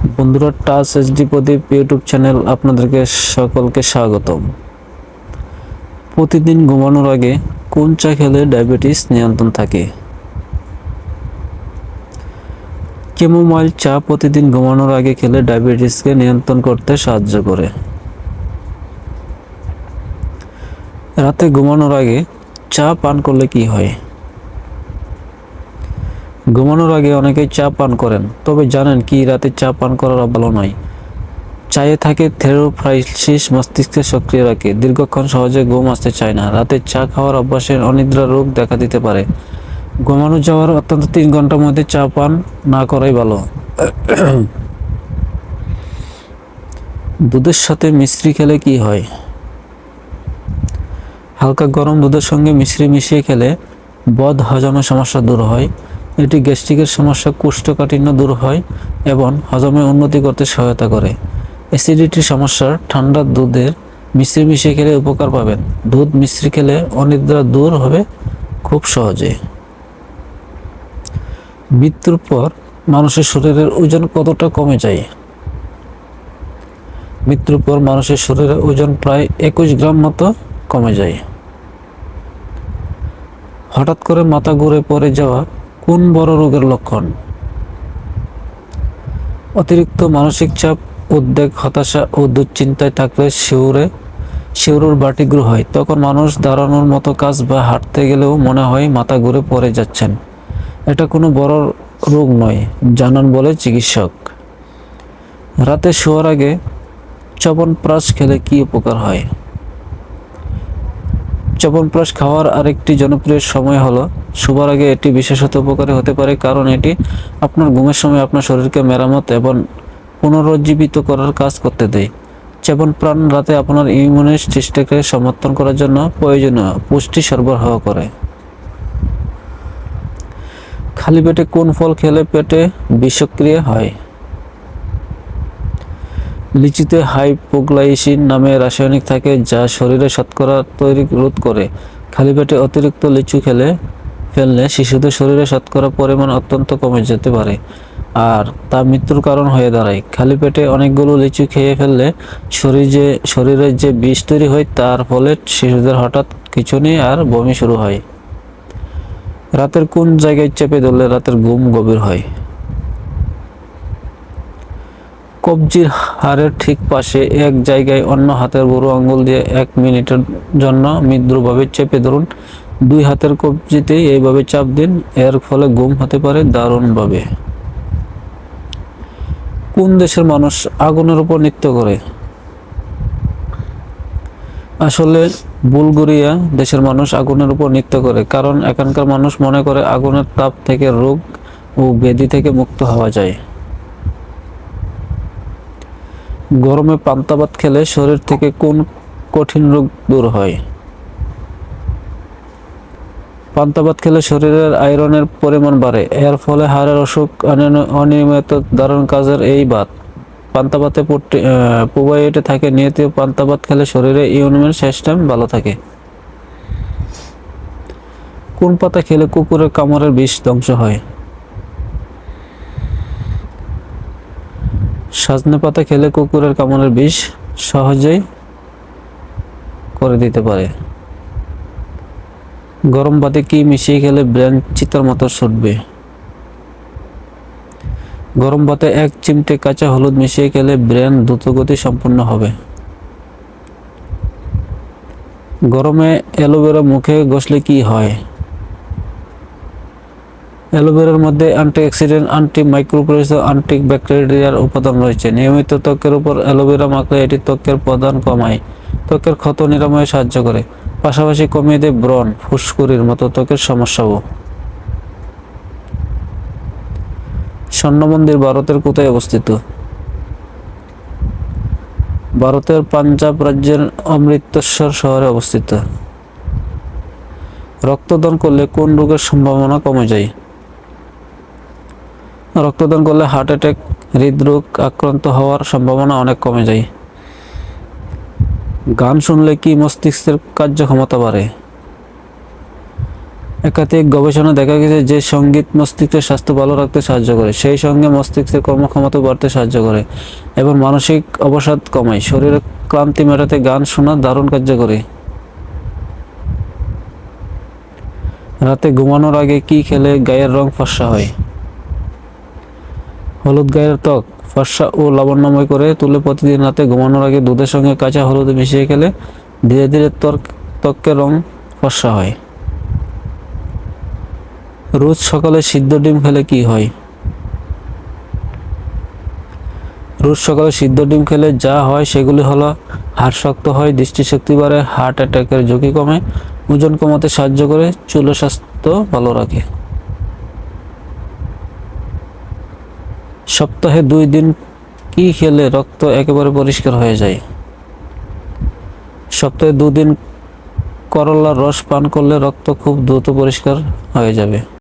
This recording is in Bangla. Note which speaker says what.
Speaker 1: বন্ধুরা, টাচ এইচডি প্রদীপ ইউটিউব চ্যানেল আপনাদেরকে সকলকে স্বাগতম। প্রতিদিন ঘুমানোর আগে কোন চা খেলে ডায়াবেটিস নিয়ন্ত্রণ থাকে? ক্যামোমাইল চা প্রতিদিন ঘুমানোর আগে খেলে ডায়াবেটিসকে নিয়ন্ত্রণ করতে সাহায্য করে। রাতে ঘুমানোর আগে চা পান করলে কি হয়? ঘুমানোর আগে অনেকেই চা পান করেন, তবে জানেন কি রাতে চা পান করা ভালো নয়। চায়ে থাকে থেরোফ্রাইসিস, মস্তিষ্কে সক্রিয় রাখে, দীর্ঘক্ষণ সহজে ঘুম আসতে চায় না। রাতে চা খাওয়ার অভ্যাসের অনিদ্রা রোগ দেখা দিতে পারে। ঘুমানো যাওয়ার অত্যন্ত 3 ঘন্টার মধ্যে চা পান না করাই ভালো। দুধের সাথে মিশ্রি খেলে কি হয়? হালকা গরম দুধের সঙ্গে মিশ্রি মিশিয়ে খেলে বদ হজমের সমস্যা দূর হয়। এটি গ্যাস্ট্রিকের সমস্যা, কোষ্ঠকাঠিন্য দূর হয় এবং হজমে উন্নতি করতে সহায়তা করে। অ্যাসিডিটির সমস্যার ঠান্ডা দুধের মিশ্রি মিশিয়ে খেলে উপকার পাবেন। দুধ মিশ্রি খেলে অনিদ্রা দূর হবে খুব সহজে। মৃত্যুর পর মানুষের শরীরের ওজন কতটা কমে যায়? মৃত্যুর পর মানুষের শরীরের ওজন প্রায় 21 গ্রাম মতো কমে যায়। হঠাৎ করে মাথা ঘুরে পড়ে যাওয়া কোন বড় রোগের লক্ষণ? অতিরিক্ত মানসিক চাপ, উদ্বেগ, হতাশা ও দুশ্চিন্তায় থাকলে শিউরের ভার্টিগো হয়। তখন মানুষ দাঁড়ানোর মতো কাজ বা হাঁটতে গেলেও মনে হয় মাথা ঘুরে পড়ে যাচ্ছেন। এটা কোনো বড় রোগ নয়, জানান বলে চিকিৎসক। রাতে শোয়ার আগে চ্যবনপ্রাশ খেলে কি উপকার হয়? চ্যবনপ্রাশ খাওয়ার আরেকটি জনপ্রিয় সময় হলো শোবার আগে। এটি বিশেষত উপকারী হতে পারে কারণ এটি আপনার ঘুমের সময় আপনার শরীরকে মেরামত এবং পুনরুজ্জীবিত করার কাজ করতে দেয়। চ্যবনপ্রাশ রাতে আপনার ইমিউন সিস্টেমকে সমর্থন করার জন্য প্রয়োজনীয় পুষ্টি সরবরাহ করে। খালি পেটে কোন ফল খেলে পেটে বিষক্রিয়া হয়? লিচুতে হাইপোগ্লাইসিন নামে রাসায়নিক থাকে যা শরীরে শর্করা তৈরি রোধ করে। খালি পেটে অতিরিক্ত লিচু ফেললে শিশুদের শরীরে শর্করার পরিমাণ অত্যন্ত কমে যেতে পারে, আর তা মৃত্যুর কারণ হয়ে দাঁড়ায়। খালি পেটে অনেকগুলো লিচু খেয়ে ফেললে শরীরে যে বিষ তৈরি হয় তার ফলে শিশুদের হঠাৎ খিঁচুনি আর বমি শুরু হয়। রাতের কোন জায়গায় চেপে ধরলে রাতের ঘুম গভীর হয়? কবজির হাড়ের ঠিক পাশে এক জায়গায় অন্য হাতের বুড়ো আঙুল দিয়ে 1 মিনিটের জন্য মৃদুভাবে চেপে ধরুন। 2 হাতের কবজিতেই এইভাবে চাপ দিন, এর ফলে ঘুম হতে পারে দারুণভাবে। কোন দেশের মানুষ আগুনের উপর নৃত্য করে? আসলে বুলগেরিয়া দেশের মানুষ আগুনের উপর নৃত্য করে কারণ এখানকার মানুষ মনে করে আগুনের তাপ থেকে রোগ ও ব্যাধি থেকে মুক্ত হওয়া যায়। গরমে পান্তা ভাত খেলে শরীর থেকে কোন কঠিন রোগ দূর হয়? পান্তা ভাত খেলে শরীরের আয়রনের পরিমাণ বাড়ে, এর ফলে হাড়ের অসুখ, অনিয়মিত ধারণ কাজের এই ভাত। পান্তা ভাতে প্রোবায়োটিক থাকে। নিয়মিত পান্তা ভাত খেলে শরীরে ইমিউন সিস্টেম ভালো থাকে। কোন পাতা খেলে কুকুরের কামড়ের বিষ ধ্বংস হয়? সজনে পাতা খেলে কুকুরের কামড়ের বিষ সহজেই করে দিতে পারে। গরম ভাতে কি মিশিয়ে খেলে ব্রেন চিতার মতো ছুটবে? গরম ভাতে 1 চিমটে কাঁচা হলুদ মিশিয়ে খেলে ব্রেন দ্রুতগতি সম্পন্ন হবে। গরমে অ্যালোভেরা মুখে ঘষলে কি হয়? অ্যালোভেরার মধ্যে অ্যান্টিঅক্সিডেন্ট, অ্যান্টিমাইক্রোবিয়াল, অ্যান্টিব্যাকটেরিয়াল উপাদান রয়েছে। নিয়মিত ত্বকের উপর অ্যালোভেরা মাখলে এটি ত্বকের প্রদাহ কমায়, ত্বকের ক্ষত নিরাময়ে সাহায্য করে, পাশাপাশি কমিয়ে দেয় ব্রণ, ফুসকুড়ির মতো ত্বকের সমস্যাও। স্বর্ণ মন্দির ভারতের কোথায় অবস্থিত? ভারতের পাঞ্জাব রাজ্যের অমৃতসর শহরে অবস্থিত। রক্তদান করলে কোন রোগের সম্ভাবনা কমে যায়? রক্তদান করলে হার্ট অ্যাটাক, হৃদরোগ আক্রান্ত হওয়ার সম্ভাবনা অনেক কমে যায়। গান শুনলে কি মস্তিষ্কের কার্যক্ষমতা বাড়ে? একাধিক গবেষণা দেখা গেছে যে সঙ্গীত মস্তিষ্কের স্বাস্থ্য ভালো রাখতে সাহায্য করে, সেই সঙ্গে মস্তিষ্কের কর্মক্ষমতা বাড়তে সাহায্য করে এবং মানসিক অবসাদ কমায়। শরীরের ক্লান্তি মেটাতে গান শোনা দারুণ কার্যকরী। রাতে ঘুমানোর আগে কি খেলে গায়ের রং ফর্সা হয়? হলুদ গায়ের ত্বক ফর্সা ও লাবণ্যময় করে তুলে প্রতিদিন রাতে ঘুমানোর আগে দুধের সঙ্গে কাঁচা হলুদ মিশিয়ে খেলে ধীরে ধীরে ত্বকের রং ফর্সা হয়। রোজ সকালে সিদ্ধ ডিম খেলে কি হয়? রোজ সকালে সিদ্ধ ডিম খেলে যা হয় সেগুলি হলো: হাড় শক্ত হয়, দৃষ্টিশক্তি বাড়ে, হার্ট অ্যাটাকের ঝুঁকি কমে, ওজন কমাতে সাহায্য করে, চুলের স্বাস্থ্য ভালো রাখে। সপ্তাহে 2 দিন কি খেলে রক্ত একেবারে পরিষ্কার হয়ে যায়? সপ্তাহে 2 দিন করলার রস পান করলে রক্ত খুব দ্রুত পরিষ্কার হয়ে যাবে।